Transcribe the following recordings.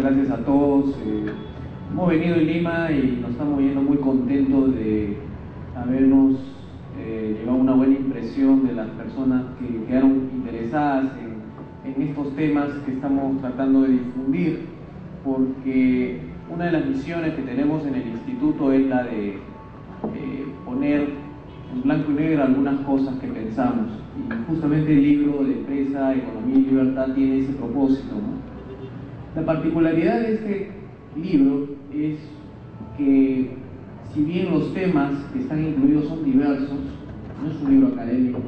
gracias a todos. Hemos venido de Lima y nos estamos yendo muy contentos de habernos llevado una buena impresión de las personas que quedaron interesadas en estos temas que estamos tratando de difundir, porque una de las misiones que tenemos en el instituto es la de poner en blanco y negro algunas cosas que pensamos, y justamente el libro de Empresa, Economía y Libertad tiene ese propósito, ¿no? La particularidad de este libro es que, si bien los temas que están incluidos son diversos, no es un libro académico,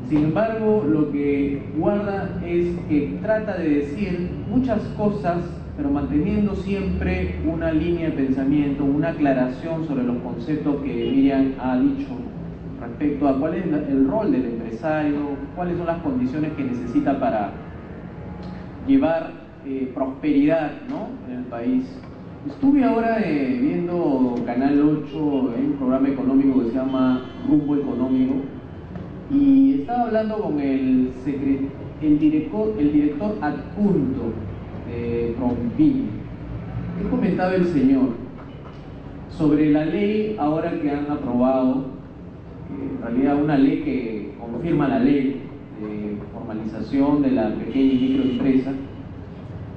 sin embargo lo que guarda es que trata de decir muchas cosas, pero manteniendo siempre una línea de pensamiento, una aclaración sobre los conceptos que Miriam ha dicho respecto a cuál es el rol del empresario, cuáles son las condiciones que necesita para llevar prosperidad, ¿no?, en el país. Estuve ahora viendo Canal 8 en un programa económico que se llama Rumbo Económico, y estaba hablando con el director adjunto de Prompin. ¿Qué comentaba el señor sobre la ley ahora que han aprobado? En realidad una ley que confirma la ley de formalización de la pequeña y microempresa,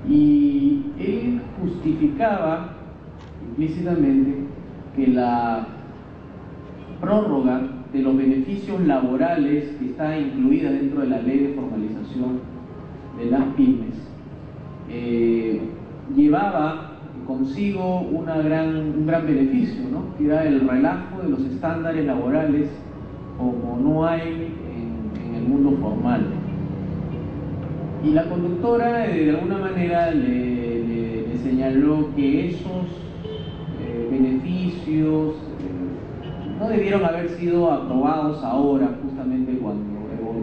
y él justificaba implícitamente que la prórroga de los beneficios laborales que está incluida dentro de la ley de formalización de las pymes llevaba consigo un gran beneficio, ¿no?, que era el relajo de los estándares laborales como no hay en el mundo formal. Y la conductora de alguna manera le señaló que esos beneficios no debieron haber sido aprobados ahora, justamente cuando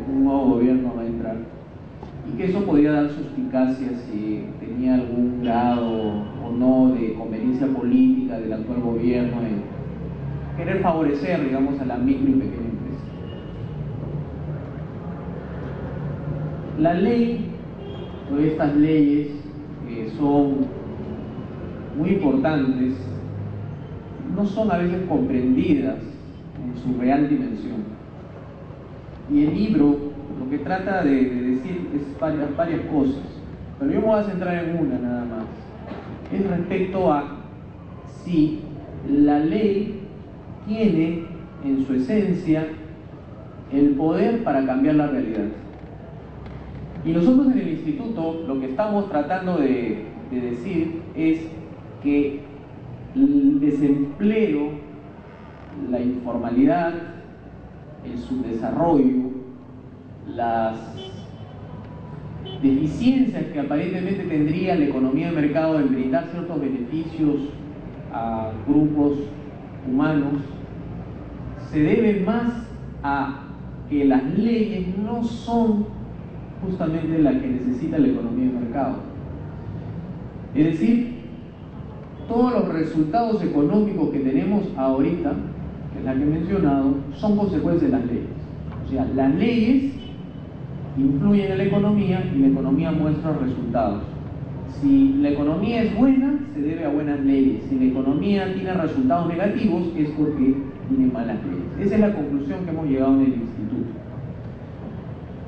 un nuevo gobierno va a entrar, y que eso podía dar suspicacia si tenía algún grado o no de conveniencia política del actual gobierno en querer favorecer, digamos, a la micro y pequeña empresa. La ley, o estas leyes que son muy importantes, no son a veces comprendidas en su real dimensión. Y el libro lo que trata de decir es varias cosas, pero yo me voy a centrar en una nada más. Es respecto a si la ley tiene en su esencia el poder para cambiar la realidad. Y nosotros en el instituto lo que estamos tratando de decir es que el desempleo, la informalidad, el subdesarrollo, las deficiencias que aparentemente tendría la economía de mercado en brindar ciertos beneficios a grupos humanos, se debe más a que las leyes no son justamente las que necesita la economía de mercado. Es decir, todos los resultados económicos que tenemos ahorita, que es la que he mencionado, son consecuencia de las leyes. O sea, las leyes influyen en la economía y la economía muestra resultados. Si la economía es buena, se debe a buenas leyes. Si la economía tiene resultados negativos, es porque tiene malas leyes. Esa es la conclusión que hemos llegado en el instituto.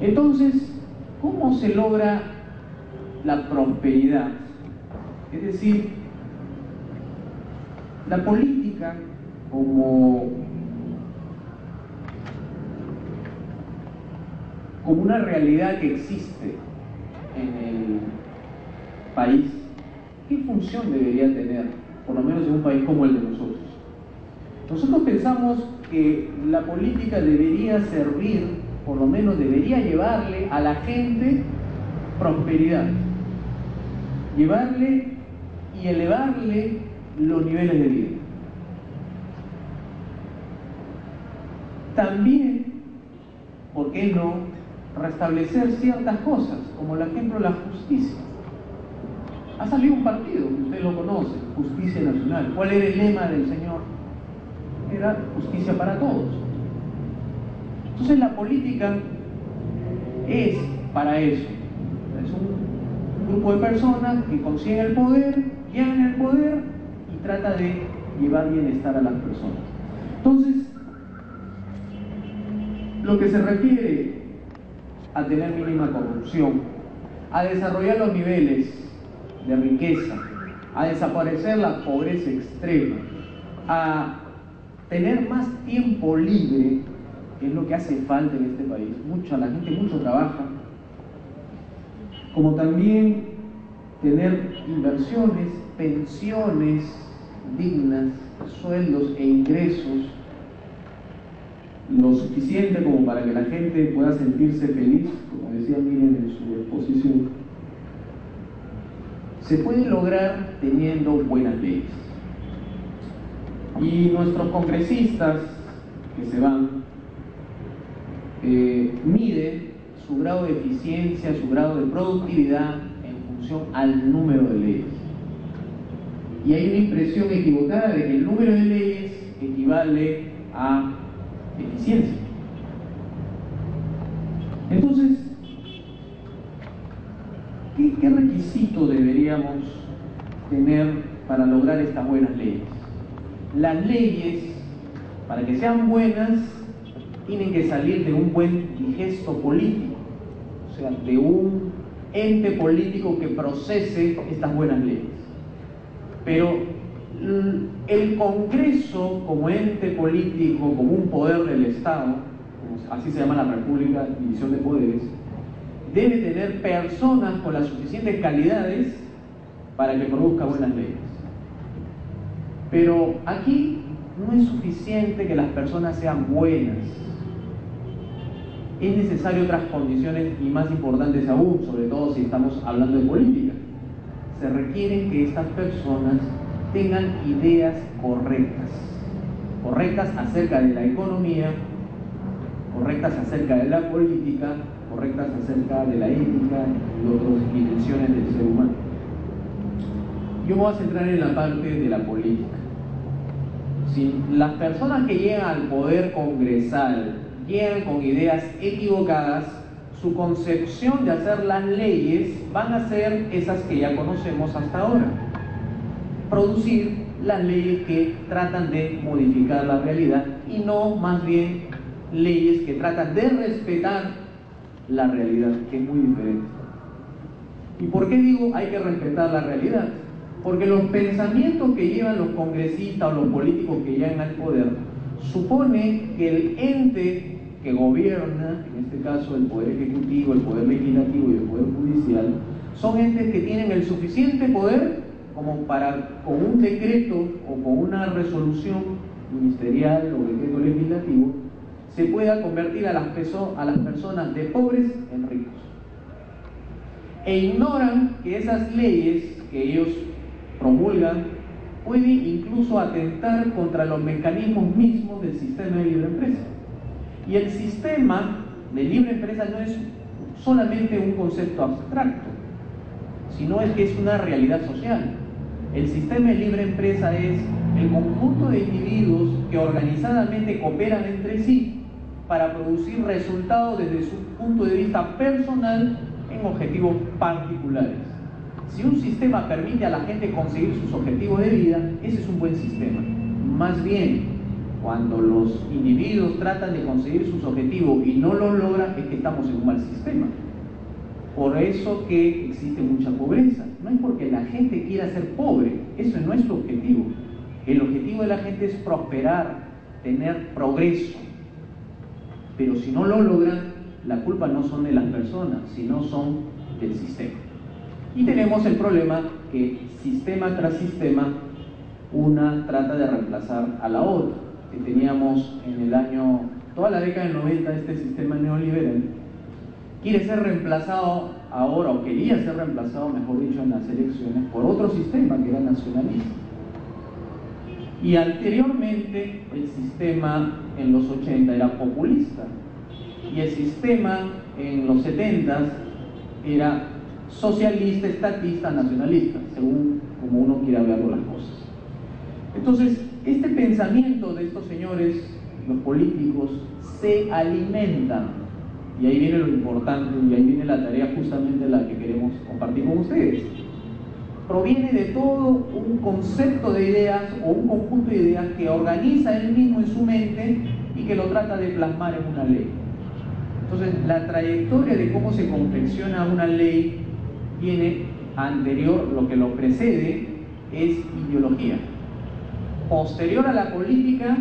Entonces, ¿cómo se logra la prosperidad? Es decir, la política como una realidad que existe en el país, ¿qué función debería tener, por lo menos en un país como el de nosotros? Nosotros pensamos que la política debería servir, por lo menos debería llevarle a la gente prosperidad, llevarle y elevarle los niveles de vida. También, ¿por qué no restablecer ciertas cosas, como el ejemplo de la justicia? Ha salido un partido, que usted lo conoce, Justicia Nacional. ¿Cuál era el lema del señor? Era justicia para todos. Entonces la política es para eso, es un grupo de personas que consiguen el poder, llegan al poder y trata de llevar bienestar a las personas. Entonces, lo que se refiere a tener mínima corrupción, a desarrollar los niveles de riqueza, a desaparecer la pobreza extrema, a tener más tiempo libre, que es lo que hace falta en este país. La gente mucho trabaja, como también tener inversiones, pensiones dignas, sueldos e ingresos lo suficiente como para que la gente pueda sentirse feliz, como decía Miriam en su exposición. Se puede lograr teniendo buenas leyes. Y nuestros congresistas que se van miden su grado de eficiencia, su grado de productividad en función al número de leyes. Y hay una impresión equivocada de que el número de leyes equivale a eficiencia. Entonces, ¿qué requisito deberíamos tener para lograr estas buenas leyes? Las leyes, para que sean buenas, tienen que salir de un buen digesto político, o sea, de un ente político que procese estas buenas leyes. Pero el Congreso, como ente político, como un poder del Estado, así se llama la República, división de poderes, debe tener personas con las suficientes calidades para que produzca buenas leyes. Pero aquí no es suficiente que las personas sean buenas. Es necesario otras condiciones y más importantes aún, sobre todo si estamos hablando de política. Se requiere que estas personas tengan ideas correctas acerca de la economía, correctas acerca de la política, correctas acerca de la ética y otras dimensiones del ser humano. Yo me voy a centrar en la parte de la política. Si las personas que llegan al poder congresal llegan con ideas equivocadas, su concepción de hacer las leyes van a ser esas que ya conocemos hasta ahora. Producir las leyes que tratan de modificar la realidad y no más bien leyes que tratan de respetar la realidad, que es muy diferente. ¿Y por qué digo hay que respetar la realidad? Porque los pensamientos que llevan los congresistas o los políticos que llegan al poder supone que el ente que gobierna, en este caso el Poder Ejecutivo, el Poder Legislativo y el Poder Judicial, son entes que tienen el suficiente poder como para, con un decreto o con una resolución ministerial o decreto legislativo, se pueda convertir a las personas de pobres en ricos. E ignoran que esas leyes que ellos promulgan pueden incluso atentar contra los mecanismos mismos del sistema de libre empresa. Y el sistema de libre empresa no es solamente un concepto abstracto, sino es que es una realidad social. El sistema de libre empresa es el conjunto de individuos que organizadamente cooperan entre sí para producir resultados desde su punto de vista personal en objetivos particulares. Si un sistema permite a la gente conseguir sus objetivos de vida, ese es un buen sistema. Más bien, cuando los individuos tratan de conseguir sus objetivos y no lo logran, es que estamos en un mal sistema. Por eso que existe mucha pobreza. No es porque la gente quiera ser pobre, eso no es su objetivo. El objetivo de la gente es prosperar, tener progreso. Pero si no lo logran, la culpa no son de las personas, sino son del sistema. Y tenemos el problema que sistema tras sistema, una trata de reemplazar a la otra. Que teníamos en el año, toda la década del 90, este sistema neoliberal, quiere ser reemplazado ahora, o quería ser reemplazado, mejor dicho, en las elecciones, por otro sistema que era nacionalista. Y anteriormente el sistema en los 80 era populista, y el sistema en los 70 era socialista, estatista, nacionalista, según como uno quiera ver las cosas. Entonces, este pensamiento de estos señores, los políticos, se alimentan Y ahí viene lo importante, y ahí viene la tarea justamente la que queremos compartir con ustedes. Proviene de todo un concepto de ideas o un conjunto de ideas que organiza él mismo en su mente y que lo trata de plasmar en una ley. Entonces, la trayectoria de cómo se confecciona una ley viene anterior, lo que lo precede es ideología. Posterior a la política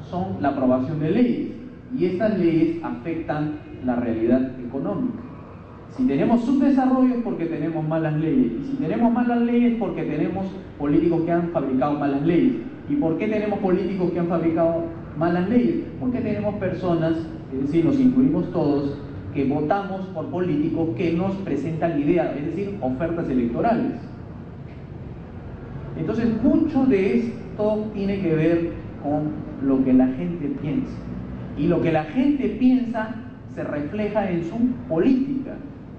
son la aprobación de leyes, y estas leyes afectan la realidad económica. Si tenemos subdesarrollo es porque tenemos malas leyes, y si tenemos malas leyes es porque tenemos políticos que han fabricado malas leyes. ¿Y por qué tenemos políticos que han fabricado malas leyes? Porque tenemos personas, es decir, nos incluimos todos, que votamos por políticos que nos presentan ideas, es decir, ofertas electorales. Entonces, mucho de esto tiene que ver con lo que la gente piensa. Y lo que la gente piensa se refleja en su política.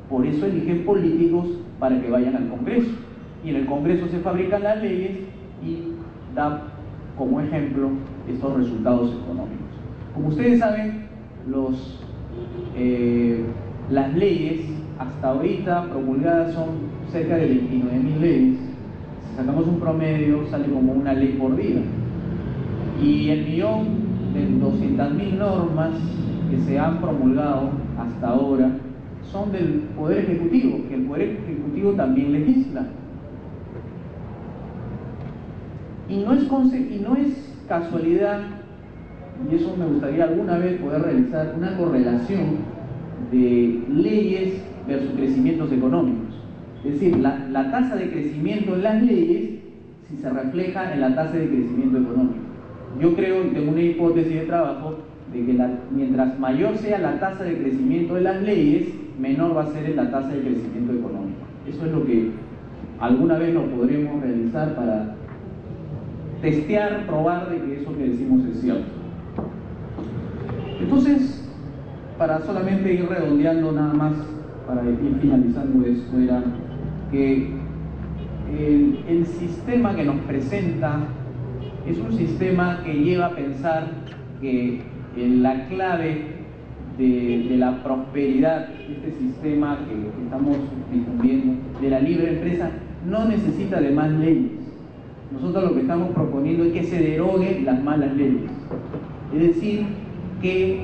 Por eso eligen políticos para que vayan al Congreso. Y en el Congreso se fabrican las leyes y da como ejemplo estos resultados económicos. Como ustedes saben, las leyes hasta ahorita promulgadas son cerca de 29.000 leyes. Si sacamos un promedio, sale como una ley por día. Y el 1.200.000 normas que se han promulgado hasta ahora son del Poder Ejecutivo, que el Poder Ejecutivo también legisla. Y no es casualidad, y eso me gustaría alguna vez poder realizar una correlación de leyes versus crecimientos económicos. Es decir, la tasa de crecimiento en las leyes si se refleja en la tasa de crecimiento económico. Yo creo, y tengo una hipótesis de trabajo, de que mientras mayor sea la tasa de crecimiento de las leyes, menor va a ser la tasa de crecimiento económico. Eso es lo que alguna vez lo podremos realizar para testear, probar de que eso que decimos es cierto. Entonces, para solamente ir redondeando nada más, para ir finalizando esto, era que el sistema que nos presenta es un sistema que lleva a pensar que la clave de la prosperidad, este sistema que estamos difundiendo, de la libre empresa, no necesita de más leyes. Nosotros lo que estamos proponiendo es que se deroguen las malas leyes. Es decir, que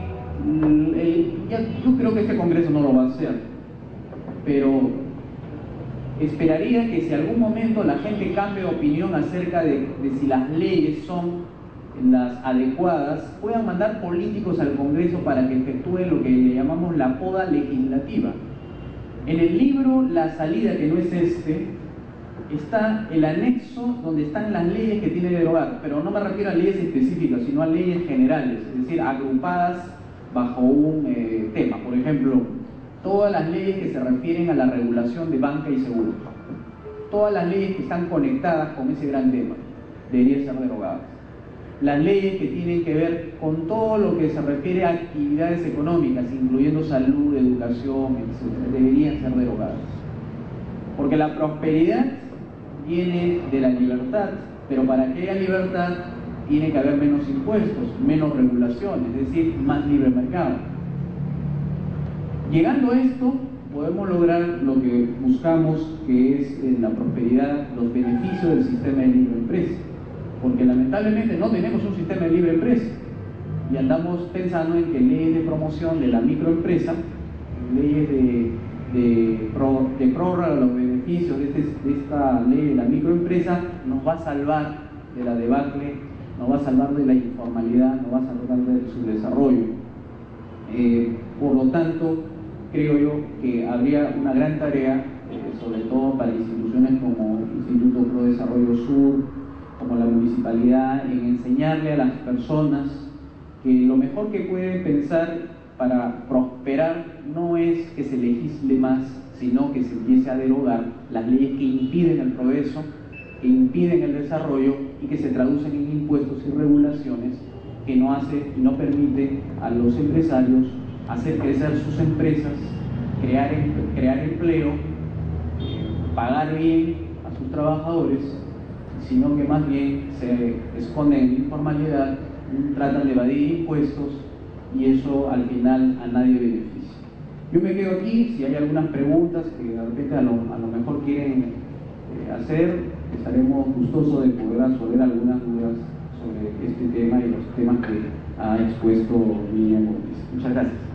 yo creo que este Congreso no lo va a hacer, pero esperaría que si algún momento la gente cambie de opinión acerca de si las leyes son las adecuadas, puedan mandar políticos al Congreso para que efectúen lo que le llamamos la poda legislativa. En el libro La Salida, que no es está el anexo donde están las leyes que tiene que derogar, pero no me refiero a leyes específicas, sino a leyes generales, es decir, agrupadas bajo un tema. Por ejemplo, todas las leyes que se refieren a la regulación de banca y seguro, todas las leyes que están conectadas con ese gran tema, deberían ser derogadas. Las leyes que tienen que ver con todo lo que se refiere a actividades económicas, incluyendo salud, educación, etc., deberían ser derogadas. Porque la prosperidad viene de la libertad, pero para que haya libertad tiene que haber menos impuestos, menos regulaciones, es decir, más libre mercado. Llegando a esto, podemos lograr lo que buscamos, que es la prosperidad, los beneficios del sistema de libre empresa. Porque lamentablemente no tenemos un sistema de libre empresa y andamos pensando en que leyes de promoción de la microempresa, leyes de prórroga de los beneficios de esta ley de la microempresa nos va a salvar de la debacle, nos va a salvar de la informalidad, nos va a salvar de su desarrollo. Por lo tanto, creo yo que habría una gran tarea, sobre todo para instituciones como el Instituto Pro Desarrollo Sur, como la municipalidad, en enseñarle a las personas que lo mejor que pueden pensar para prosperar no es que se legisle más, sino que se empiece a derogar las leyes que impiden el progreso, que impiden el desarrollo y que se traducen en impuestos y regulaciones que no permiten a los empresarios hacer crecer sus empresas, crear empleo, pagar bien a sus trabajadores, sino que más bien se esconden en informalidad, tratan de evadir impuestos y eso al final a nadie beneficia. Yo me quedo aquí, si hay algunas preguntas que de repente a lo mejor quieren hacer, estaremos gustosos de poder resolver algunas dudas sobre este tema y los temas que ha expuesto Miriam Gómez. Muchas gracias.